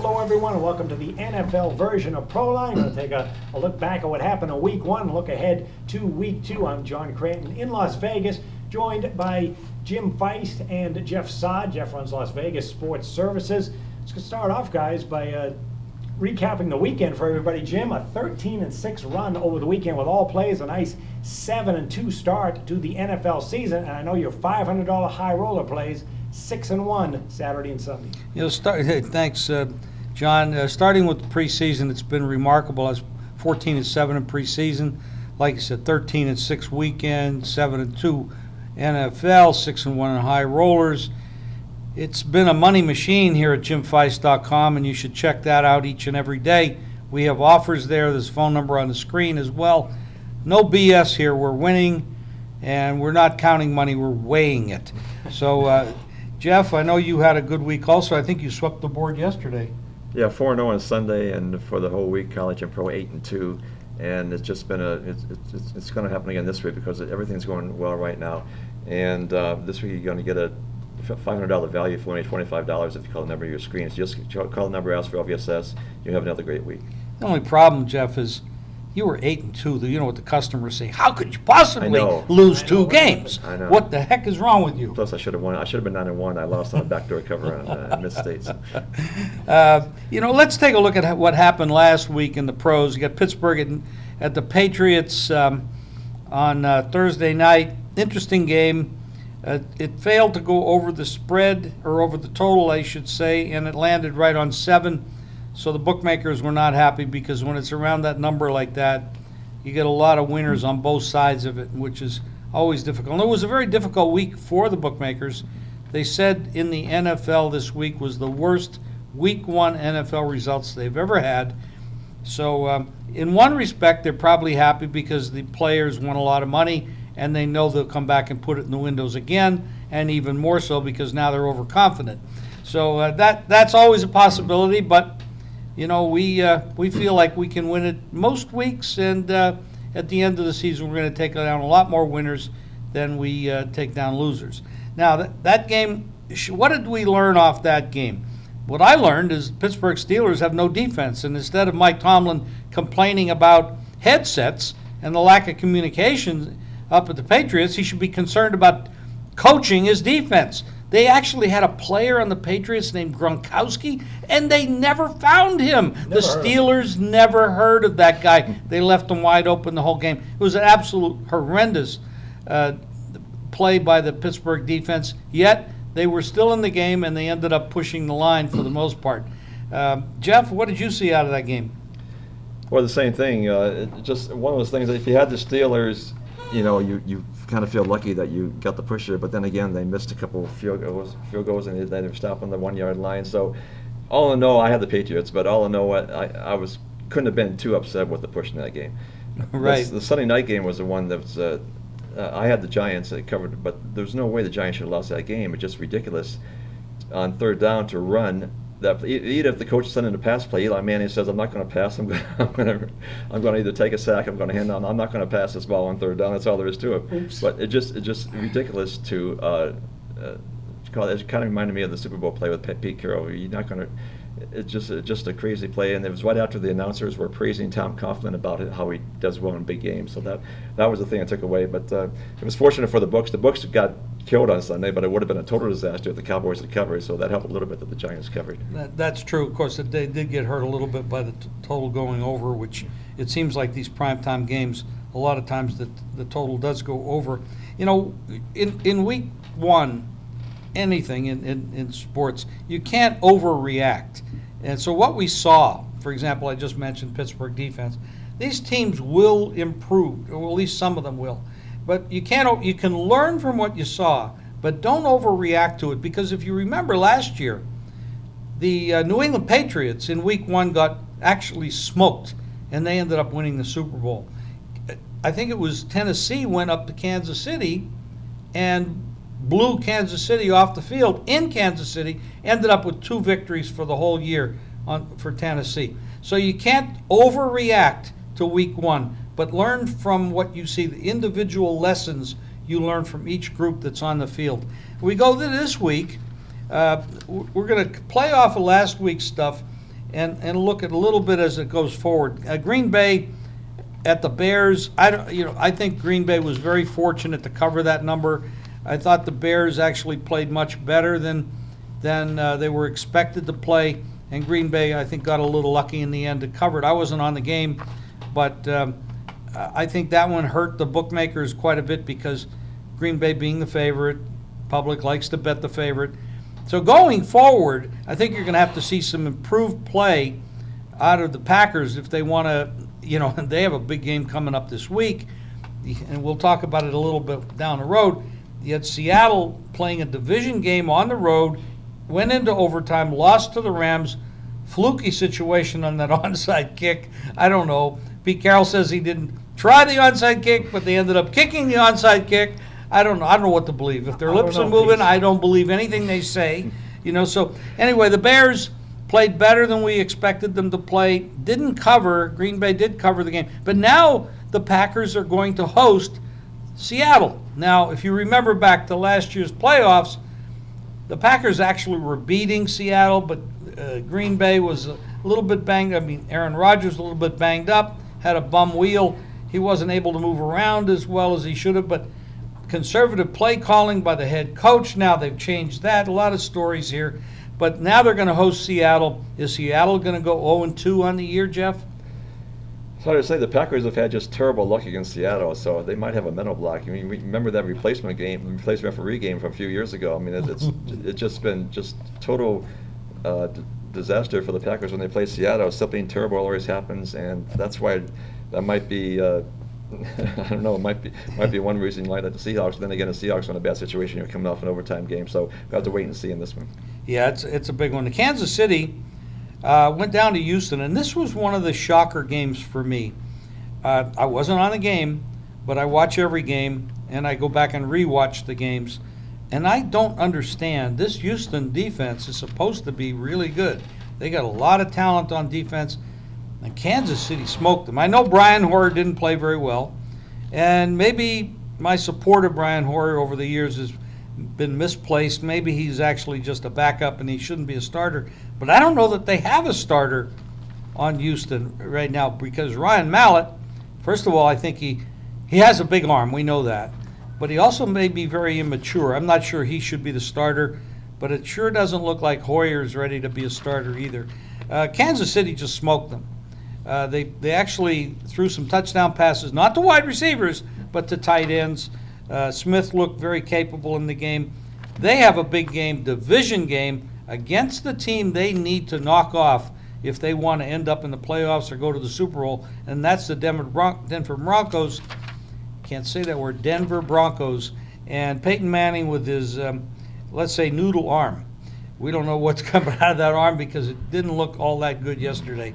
hello everyone, and welcome to the NFL version of Proline. We're going to take a look back at what happened in Week 1 and look ahead to Week 2. I'm John Cranton in Las Vegas, joined by Jim Feist and Jeff Saad. Jeff runs Las Vegas Sports Services. Let's start off, guys, by recapping the weekend for everybody. Jim, a 13-6 run over the weekend with all plays, a nice 7-2 start to the NFL season, and I know your $500 high roller plays 6-1 Saturday and Sunday. Thanks, John. Starting with the preseason, it's been remarkable. I was 14-7 in preseason. Like I said, 13-6 weekend, 7-2 NFL, 6-1 in high rollers. It's been a money machine here at jimfeist.com, and you should check that out each and every day. We have offers there. There's a phone number on the screen as well. No BS here. We're winning, and we're not counting money. We're weighing it. So, Jeff, I know you had a good week also. I think you swept the board yesterday. Yeah, 4-0 on Sunday, and for the whole week, college and pro 8-2. And it's just been it's going to happen again this week because everything's going well right now. And this week you're going to get a $500 value for only $25 if you call the number of your screen. So just call the number, ask for LVSS. You have another great week. The only problem, Jeff, is you were 8-2. You know what the customers say? How could you possibly lose two games? I know. What the heck is wrong with you? Plus, I should have won. I should have been 9-1. I lost on a backdoor cover on Mid-State. Let's take a look at what happened last week in the pros. You got Pittsburgh at the Patriots on Thursday night. Interesting game. It failed to go over the spread, or over the total, I should say, and it landed right on 7. So the bookmakers were not happy because when it's around that number like that, you get a lot of winners on both sides of it, which is always difficult. And it was a very difficult week for the bookmakers. They said in the NFL this week was the worst Week 1 NFL results they've ever had. So in one respect, they're probably happy because the players won a lot of money, and they know they'll come back and put it in the windows again, and even more so because now they're overconfident. So that's always a possibility, but we feel like we can win it most weeks, and at the end of the season, we're going to take down a lot more winners than we take down losers. Now, that game, what did we learn off that game? What I learned is Pittsburgh Steelers have no defense, and instead of Mike Tomlin complaining about headsets and the lack of communication up at the Patriots, he should be concerned about coaching his defense. They actually had a player on the Patriots named Gronkowski, and they never found him. The Steelers never heard of that guy. They left him wide open the whole game. It was an absolute horrendous play by the Pittsburgh defense, yet they were still in the game, and they ended up pushing the line for the most part. Jeff, what did you see out of that game? Well, the same thing. Just one of those things, if you had the Steelers, you kind of feel lucky that you got the pusher, but then again, they missed a couple of field goals, and they were stopped on the 1-yard line. So, all in all, I had the Patriots, but all in all, I couldn't have been too upset with the push in that game. Right. The Sunday night game was the one that was. I had the Giants covered, but there's no way the Giants should have lost that game. It's just ridiculous on third down to run. That even if the coach is sending a pass play, Eli Manning says, "I'm not going to pass. I'm going to either take a sack. I'm going to hand on. I'm not going to pass this ball on third down." That's all there is to it. Oops. But it's just ridiculous to call it. It kind of reminded me of the Super Bowl play with Pete Carroll. You're not going to. It's just a crazy play, and it was right after the announcers were praising Tom Coughlin about how he does well in big games. So that was the thing I took away. But it was fortunate for the books. The books got killed on Sunday, but it would have been a total disaster if the Cowboys had covered. So that helped a little bit that the Giants covered. That's true. Of course, they did get hurt a little bit by the total going over, which it seems like these primetime games, a lot of times the total does go over. In Week 1, anything in sports, you can't overreact. And so what we saw, for example, I just mentioned Pittsburgh defense, these teams will improve, or at least some of them will. But you can learn from what you saw, but don't overreact to it, because if you remember last year, the New England Patriots in Week 1 got actually smoked, and they ended up winning the Super Bowl. I think it was Tennessee went up to Kansas City and blew Kansas City off the field in Kansas City, ended up with 2 victories for the whole year for Tennessee. So you can't overreact to Week 1, but learn from what you see, the individual lessons you learn from each group that's on the field. We go to this week. We're going to play off of last week's stuff and look at a little bit as it goes forward. Green Bay at the Bears, I think Green Bay was very fortunate to cover that number. I thought the Bears actually played much better than they were expected to play, and Green Bay, I think, got a little lucky in the end to cover it. I wasn't on the game, but I think that one hurt the bookmakers quite a bit because Green Bay being the favorite, public likes to bet the favorite. So going forward, I think you're going to have to see some improved play out of the Packers if they want to, they have a big game coming up this week, and we'll talk about it a little bit down the road. Yet Seattle playing a division game on the road, went into overtime, lost to the Rams, fluky situation on that onside kick. I don't know. Pete Carroll says he didn't try the onside kick, but they ended up kicking the onside kick. I don't know what to believe. If their lips are moving, I don't believe anything they say. So anyway, the Bears played better than we expected them to play. Didn't cover. Green Bay did cover the game. But now the Packers are going to host Seattle. Now, if you remember back to last year's playoffs, the Packers actually were beating Seattle, but Green Bay was a little bit banged. Aaron Rodgers was a little bit banged up, had a bum wheel. He wasn't able to move around as well as he should have, but conservative play calling by the head coach. Now they've changed that. A lot of stories here. But now they're going to host Seattle. Is Seattle going to go 0-2 on the year, Jeff? It's hard to say. The Packers have had just terrible luck against Seattle, so they might have a mental block. Remember that replacement referee game from a few years ago. It's just been total disaster for the Packers when they play Seattle. Something terrible always happens, and that's why that might be. I don't know. It might be one reason you like the Seahawks. Then again, the Seahawks are in a bad situation. You're coming off an overtime game, so we have to wait and see in this one. Yeah, it's a big one. The Kansas City went down to Houston, and this was one of the shocker games for me. I wasn't on the game, but I watch every game, and I go back and rewatch the games, and I don't understand. This Houston defense is supposed to be really good. They got a lot of talent on defense. And Kansas City smoked them. I know Brian Hoyer didn't play very well, and maybe my support of Brian Hoyer over the years has been misplaced. Maybe he's actually just a backup and he shouldn't be a starter. But I don't know that they have a starter on Houston right now because Ryan Mallett, first of all, I think he has a big arm. We know that. But he also may be very immature. I'm not sure he should be the starter, but it sure doesn't look like Hoyer's ready to be a starter either. Kansas City just smoked them. They actually threw some touchdown passes, not to wide receivers, but to tight ends. Smith looked very capable in the game. They have a big game, division game, against the team they need to knock off if they want to end up in the playoffs or go to the Super Bowl, and that's the Denver Broncos. Can't say that word, Denver Broncos. And Peyton Manning with his, let's say, noodle arm. We don't know what's coming out of that arm because it didn't look all that good yesterday.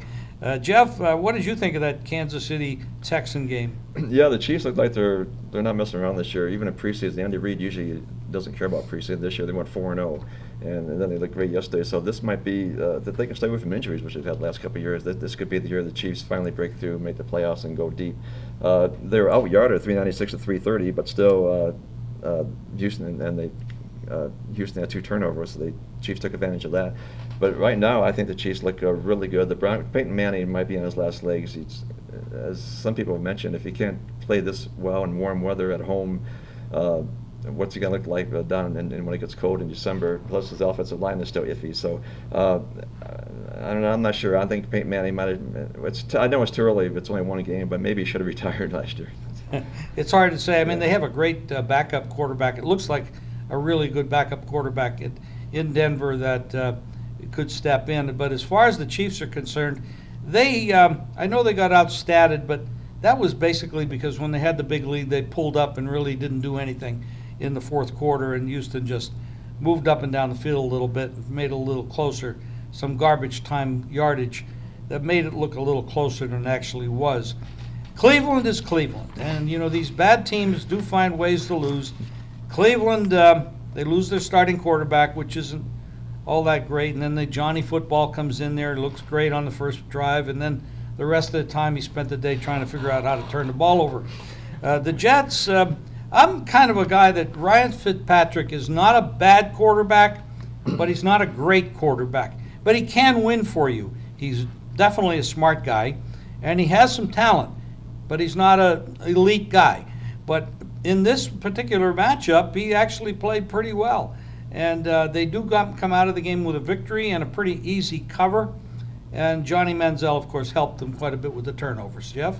Jeff, what did you think of that Kansas City Texan game? Yeah, the Chiefs look like they're not messing around this year. Even in preseason, Andy Reid usually doesn't care about preseason. This year they went 4-0, and then they looked great yesterday. So this might be that they can stay away from injuries, which they've had the last couple of years. This could be the year the Chiefs finally break through, make the playoffs, and go deep. They were out-yarded 396 to 330, but still Houston had 2 turnovers, so the Chiefs took advantage of that. But right now, I think the Chiefs look really good. Peyton Manning might be in his last legs. As some people have mentioned, if he can't play this well in warm weather at home, what's he going to look like down and when it gets cold in December? Plus, his offensive line is still iffy. So I don't know. I'm not sure. I think Peyton Manning might have. I know it's too early. It's only one game, but maybe he should have retired last year. It's hard to say. I mean, they have a great backup quarterback. It looks like a really good backup quarterback in Denver that could step in. But as far as the Chiefs are concerned, I know they got outstatted, but that was basically because when they had the big lead, they pulled up and really didn't do anything in the fourth quarter, and Houston just moved up and down the field a little bit, made it a little closer, some garbage time yardage that made it look a little closer than it actually was. Cleveland is Cleveland, and these bad teams do find ways to lose. Cleveland, they lose their starting quarterback, which isn't all that great, and then the Johnny Football comes in there, looks great on the first drive, and then the rest of the time he spent the day trying to figure out how to turn the ball over. The Jets, I'm kind of a guy that Ryan Fitzpatrick is not a bad quarterback, but he's not a great quarterback. But he can win for you. He's definitely a smart guy, and he has some talent, but he's not an elite guy. But in this particular matchup, he actually played pretty well. And they do come out of the game with a victory and a pretty easy cover. And Johnny Manziel, of course, helped them quite a bit with the turnovers. Jeff?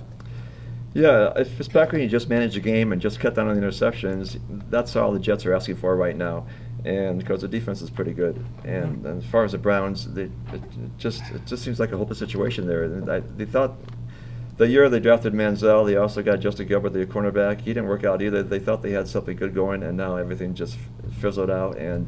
Yeah, if Fitzpatrick can just manage the game and just cut down on the interceptions, that's all the Jets are asking for right now. And because the defense is pretty good, and as far as the Browns, it just seems like a hopeless situation there. They thought the year they drafted Manziel, they also got Justin Gilbert, the cornerback. He didn't work out either. They thought they had something good going, and now everything just fizzled out, and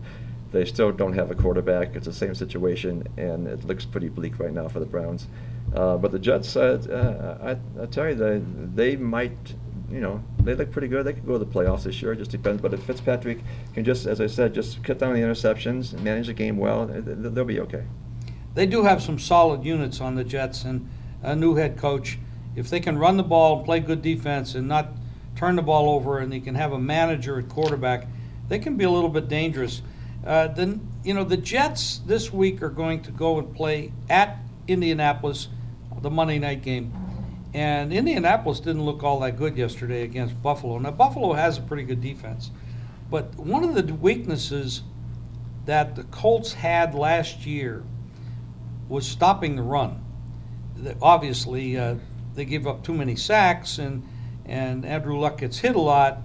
they still don't have a quarterback. It's the same situation, and it looks pretty bleak right now for the Browns. But the Jets, I tell you, they might, they look pretty good. They could go to the playoffs this year. It just depends. But if Fitzpatrick can just, as I said, just cut down the interceptions and manage the game well, they'll be okay. They do have some solid units on the Jets and a new head coach. If they can run the ball, play good defense, and not turn the ball over, and they can have a manager at quarterback, they can be a little bit dangerous. Then the Jets this week are going to go and play at Indianapolis, the Monday night game. And Indianapolis didn't look all that good yesterday against Buffalo. Now, Buffalo has a pretty good defense. But one of the weaknesses that the Colts had last year was stopping the run. Obviously, they gave up too many sacks, and Andrew Luck gets hit a lot,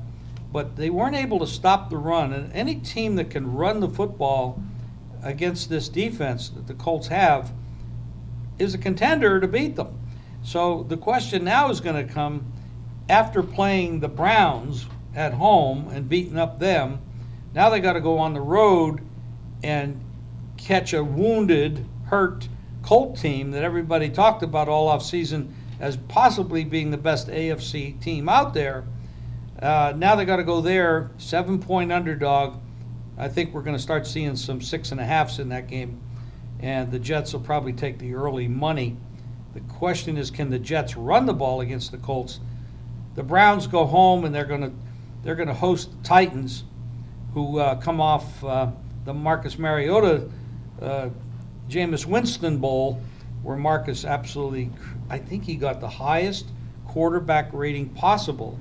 but they weren't able to stop the run. And any team that can run the football against this defense that the Colts have is a contender to beat them. So the question now is going to come, after playing the Browns at home and beating up them, now they got to go on the road and catch a wounded, hurt Colt team that everybody talked about all offseason as possibly being the best AFC team out there. Now they got to go there, 7-point underdog. I think we're going to start seeing some 6.5s in that game, and the Jets will probably take the early money. The question is, can the Jets run the ball against the Colts? The Browns go home, and they're going to host the Titans, who come off the Marcus Mariota, Jameis Winston Bowl, where Marcus absolutely, I think he got the highest quarterback rating possible.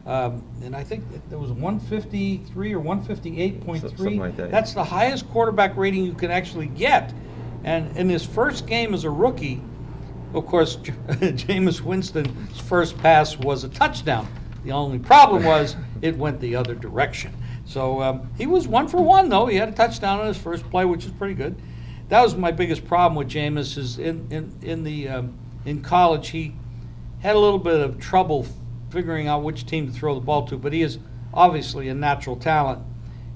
And I think there was 153 or 158.3. Something like that. That's the highest quarterback rating you can actually get. And in his first game as a rookie, of course, Jameis Winston's first pass was a touchdown. The only problem was it went the other direction. So he was 1 for 1, though. He had a touchdown on his first play, which is pretty good. That was my biggest problem with Jameis. Is in college he had a little bit of trouble figuring out which team to throw the ball to, but he is obviously a natural talent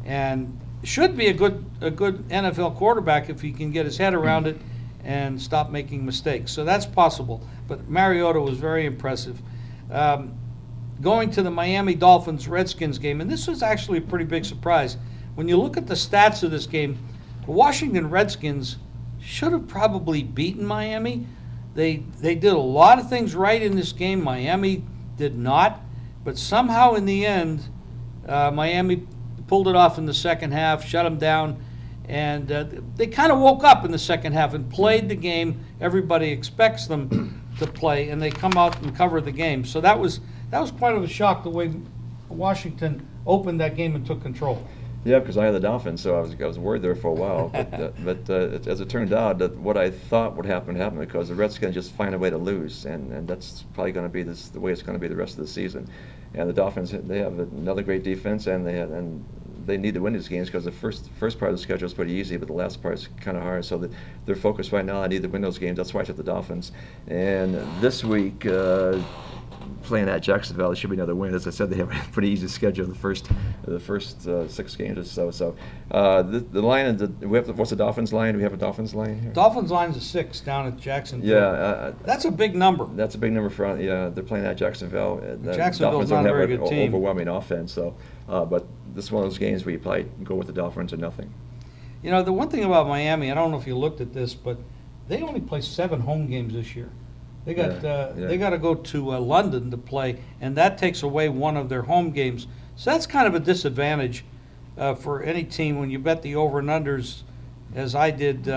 and should be a good NFL quarterback if he can get his head around it and stop making mistakes. So that's possible. But Mariota was very impressive. Going to the Miami Dolphins-Redskins game, and this was actually a pretty big surprise. When you look at the stats of this game, the Washington Redskins should have probably beaten Miami. They did a lot of things right in this game. Miami did not. But somehow in the end, Miami pulled it off in the second half, shut them down, and they kind of woke up in the second half and played the game everybody expects them to play, and they come out and cover the game. So that was quite of a shock the way Washington opened that game and took control. Yeah, because I had the Dolphins, so I was worried there for a while. But as it turned out, that what I thought would happen happened, because the Redskins just find a way to lose, and that's probably going to be the way it's going to be the rest of the season. And the Dolphins, they have another great defense, and they need to win these games, because the first part of the schedule is pretty easy, but the last part is kind of hard. So they're focused right now. I need to win those games. That's why I took the Dolphins. And this week, playing at Jacksonville, it should be another win. As I said, they have a pretty easy schedule the first 6 games or so. So the line, what's the Dolphins line? Do we have a Dolphins line here? Dolphins line's a 6 down at Jacksonville. Yeah, that's a big number. That's a big number for they're playing at Jacksonville. Jacksonville's not a very good team. Overwhelming offense. So, but this is one of those games where you probably go with the Dolphins or nothing. You know, the one thing about Miami, I don't know if you looked at this, but they only play 7 home games this year. They got to go to London to play, and that takes away one of their home games. So that's kind of a disadvantage for any team when you bet the over and unders, as I did,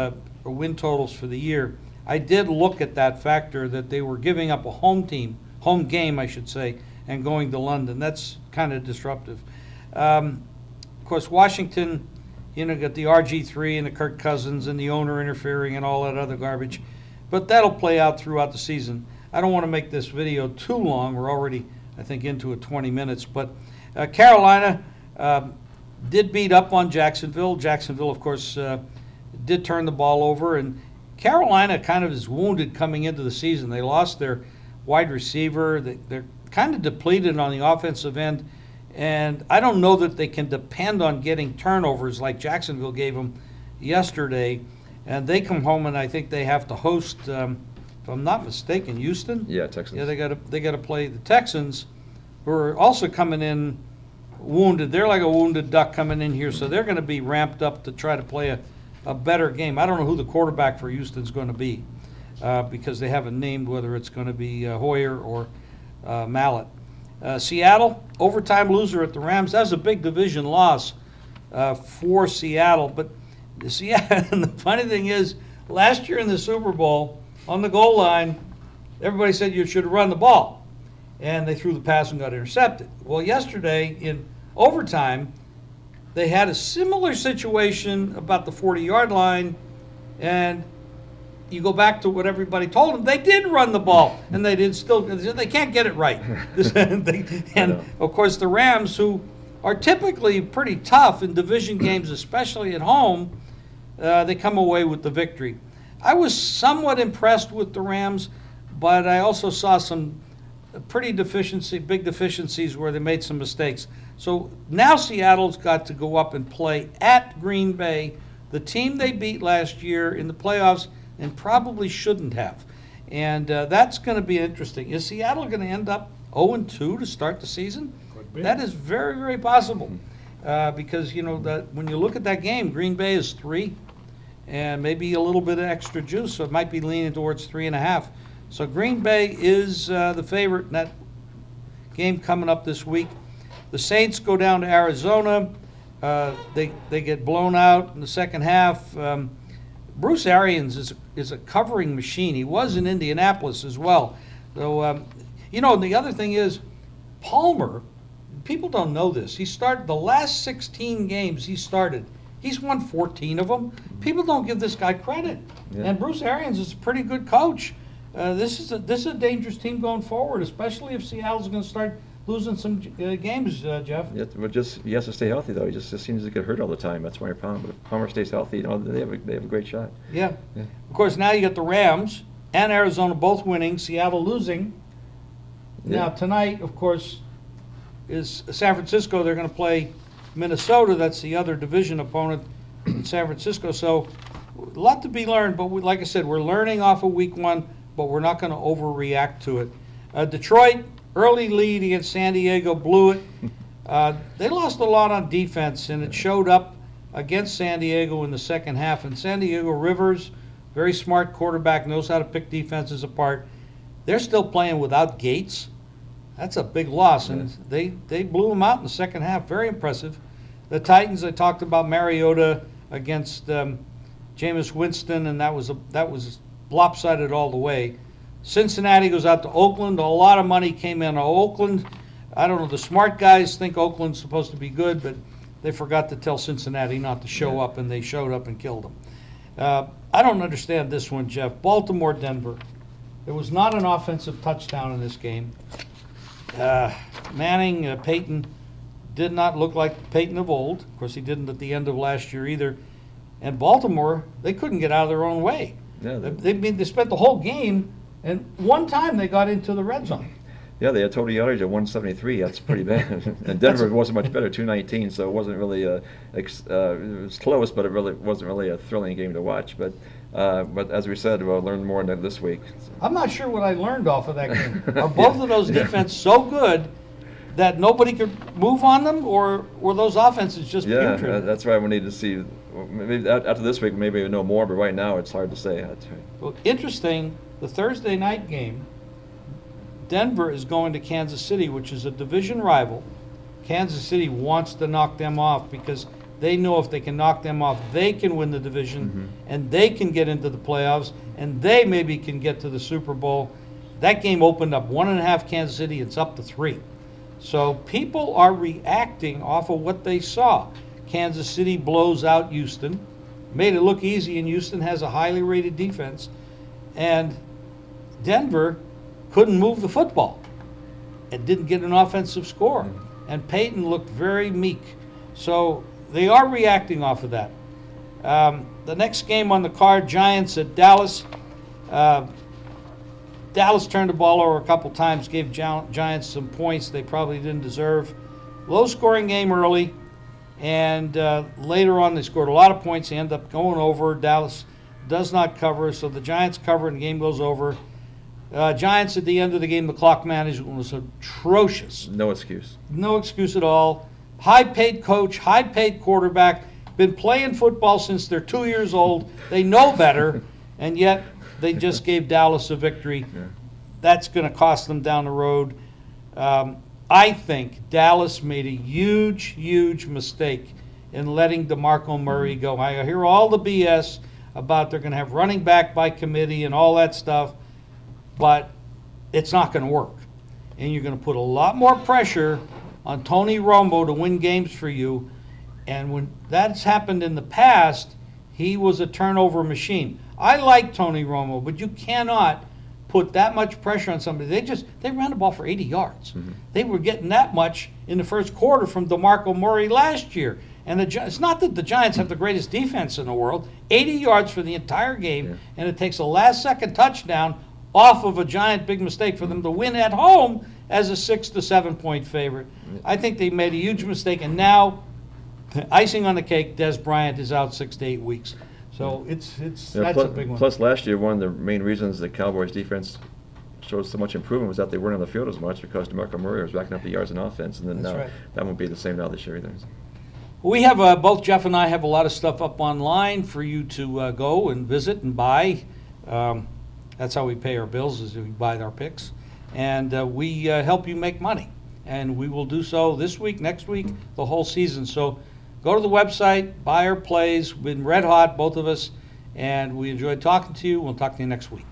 win totals for the year. I did look at that factor that they were giving up a home game, I should say, and going to London. That's kind of disruptive. Of course, Washington, got the RG3 and the Kirk Cousins and the owner interfering and all that other garbage. But that'll play out throughout the season. I don't want to make this video too long. We're already, I think, into it 20 minutes. But Carolina did beat up on Jacksonville. Jacksonville, of course, did turn the ball over. And Carolina kind of is wounded coming into the season. They lost their wide receiver. They're kind of depleted on the offensive end. And I don't know that they can depend on getting turnovers like Jacksonville gave them yesterday. And they come home, and I think they have to host, if I'm not mistaken, Houston. Yeah, Texans. Yeah, they got to play the Texans, who are also coming in wounded. They're like a wounded duck coming in here, so they're going to be ramped up to try to play a better game. I don't know who the quarterback for Houston's going to be because they haven't named whether it's going to be Hoyer or Mallett. Seattle, overtime loser at the Rams. That was a big division loss for Seattle. But and the funny thing is, last year in the Super Bowl, on the goal line, everybody said you should run the ball. And they threw the pass and got intercepted. Well, yesterday in overtime, they had a similar situation about the 40-yard line, and you go back to what everybody told them. They did run the ball, and they can't get it right. And of course, the Rams, who are typically pretty tough in division games, especially at home, they come away with the victory. I was somewhat impressed with the Rams, but I also saw some big deficiencies where they made some mistakes. So now Seattle's got to go up and play at Green Bay, the team they beat last year in the playoffs and probably shouldn't have. And that's going to be interesting. Is Seattle going to end up 0-2 to start the season? Could be. That is very, very possible. Because, that when you look at that game, Green Bay is 3 and maybe a little bit of extra juice, so it might be leaning towards 3.5. So Green Bay is the favorite in that game coming up this week. The Saints go down to Arizona. They get blown out in the second half. Bruce Arians is a covering machine. He was in Indianapolis as well. So, the other thing is, Palmer, people don't know this. He started the last 16 games he started. He's won 14 of them. People don't give this guy credit. Yeah. And Bruce Arians is a pretty good coach. This is a dangerous team going forward, especially if Seattle's going to start losing some games, Jeff. Yeah, but he has to stay healthy though. He just seems to get hurt all the time. That's why Palmer. But if Palmer stays healthy, they have a great shot. Yeah. Of course, now you got the Rams and Arizona both winning, Seattle losing. Yeah. Now tonight, of course, is San Francisco. They're going to play Minnesota. That's the other division opponent in San Francisco. So a lot to be learned. But like I said, we're learning off of week 1, but we're not going to overreact to it. Detroit. Early lead against San Diego, blew it. They lost a lot on defense, and it showed up against San Diego in the second half. And San Diego, Rivers, very smart quarterback, knows how to pick defenses apart. They're still playing without Gates. That's a big loss, and they blew them out in the second half. Very impressive. The Titans, I talked about Mariota against Jameis Winston, and that was lopsided all the way. Cincinnati goes out to Oakland. A lot of money came in on Oakland. I don't know. The smart guys think Oakland's supposed to be good, but they forgot to tell Cincinnati not to show up, and they showed up and killed them. I don't understand this one, Jeff. Baltimore, Denver. There was not an offensive touchdown in this game. Manning, Peyton, did not look like Peyton of old. Of course, he didn't at the end of last year either. And Baltimore, they couldn't get out of their own way. Yeah, they spent the whole game. And one time they got into the red zone. Yeah, they had total yardage at 173. That's pretty bad. And Denver wasn't much better, 219. So it wasn't really it was close, but it really wasn't really a thrilling game to watch. But as we said, we'll learn more this week. I'm not sure what I learned off of that game. Are both of those defenses so good that nobody could move on them, or were those offenses just putrid? Yeah, that's why we need to see. Maybe after this week, maybe we know more. But right now, it's hard to say. That's right. Well, interesting. The Thursday night game, Denver is going to Kansas City, which is a division rival. Kansas City wants to knock them off because They know if they can knock them off, they can win the division, and they can get into the playoffs, and they maybe can get to the Super Bowl. That game opened up 1.5 Kansas City. It's up to 3. So people are reacting off of what they saw. Kansas City blows out Houston, made it look easy, and Houston has a highly rated defense. And Denver couldn't move the football and didn't get an offensive score. And Peyton looked very meek. So they are reacting off of that. The next game on the card, Giants at Dallas. Dallas turned the ball over a couple times, gave Giants some points they probably didn't deserve. Low-scoring game early, and later on they scored a lot of points. They end up going over. Dallas does not cover, so the Giants cover and the game goes over. Giants at the end of the game, the clock management was atrocious. No excuse. No excuse at all. High-paid coach, high-paid quarterback, been playing football since they're 2 years old. They know better, and yet they just gave Dallas a victory. Yeah. That's going to cost them down the road. I think Dallas made a huge, huge mistake in letting DeMarco Murray go. I hear all the BS about they're going to have running back by committee and all that stuff, but it's not going to work. And you're going to put a lot more pressure on Tony Romo to win games for you. And when that's happened in the past, he was a turnover machine. I like Tony Romo, but you cannot put that much pressure on somebody. They ran the ball for 80 yards. They were getting that much in the first quarter from DeMarco Murray last year. And it's not that the Giants have the greatest defense in the world. 80 yards for the entire game, and it takes a last-second touchdown off of a Giant big mistake for them to win at home as a 6 to 7 point favorite. I think they made a huge mistake, and now, icing on the cake, Des Bryant is out 6 to 8 weeks. So that's a big one. Plus, last year, one of the main reasons the Cowboys' defense showed so much improvement was that they weren't on the field as much because DeMarco Murray was racking up the yards in offense, and then That's now right. that won't be the same now this year either. We have, both Jeff and I have a lot of stuff up online for you to go and visit and buy. That's how we pay our bills, is we buy our picks. And we help you make money. And we will do so this week, next week, the whole season. So go to the website, buy our plays. We've been red hot, both of us. And we enjoyed talking to you. We'll talk to you next week.